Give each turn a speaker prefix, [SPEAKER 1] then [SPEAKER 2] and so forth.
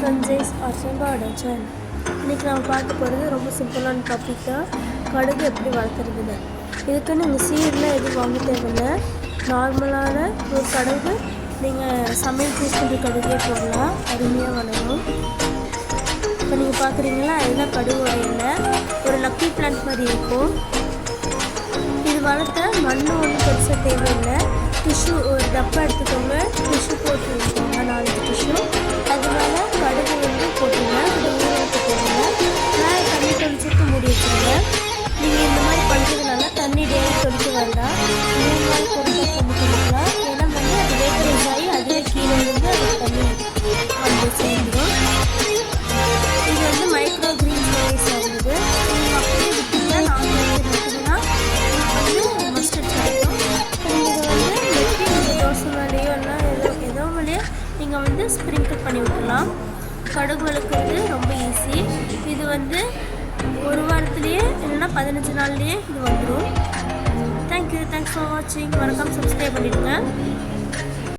[SPEAKER 1] சஞ்சய்ஸ் R channel. இன்றைக்கி நம்ம பார்க்க போகிறது ரொம்ப சிம்பிளான டாபிக் தான், கடுகு எப்படி வளர்த்துறதுன்னு. இதுக்கு நீங்கள் சீடெலாம் எதுவும் வாங்க தேவையில்லை. நார்மலான ஒரு கடுகு நீங்கள் சமையல் யூஸ் பண்ணுற கடுகே போடலாம், அருமையாக வளரும். இப்போ நீங்கள் பார்க்குறீங்களா, அதுதான் கடுகு இல்லை, ஒரு லக்கி பிளான்ட் மாதிரி இருக்கும். இது வளர்த்த மண் ஒன்றும் பெருசாக தேவையில்லை. டிஷ்யூ ஒரு டப்பா எடுத்துக்கோங்க, டிஷ்யூ போட்டு வச்சுக்கோங்க, 4 டிஷ்யூ. அது மேலே கடுகு வந்து போட்டுருங்க, அதை ஊற வச்சு போடுங்க. மேலே தண்ணி தெளிச்சுட்டு மூடி வச்சுருங்க. நீங்கள் இந்த மாதிரி பண்ணுறதுனால தண்ணி டெய்லி தொளிக்க வேண்டாம், 3 நாள் பொறுத்த தண்ணி தெளிக்கலாம். ஏன்னா வந்து அது வேப்பரைஸ் ஆகி அதுவே கீழே இருந்து அது தண்ணி வந்து சேர்ந்துடும். இது வந்து மைக்ரோ கிரீன் ரைஸ் ஆகுது. நீங்கள் அப்படியே விட்டுங்க, நான் விட்டுங்கன்னா வந்து மஸ்டர்ட் கிடைக்கும். நீங்கள் வந்து வெட்டி தோசை மேலேயோ எல்லாம் ஏதோ மேலேயோ நீங்கள் வந்து ஸ்ப்ரிங்கிள் பண்ணி விட்டுலாம். கடுகு வளர்க்குறது ரொம்ப ஈஸி. இது வந்து ஒரு வாரத்துலேயே இல்லைன்னா 15 நாள்லேயே இது வந்துடும். தேங்க்யூ, தேங்க்ஸ் ஃபார் வாட்சிங். மறக்காமல் சப்ஸ்கிரைப் பண்ணிவிடுங்க.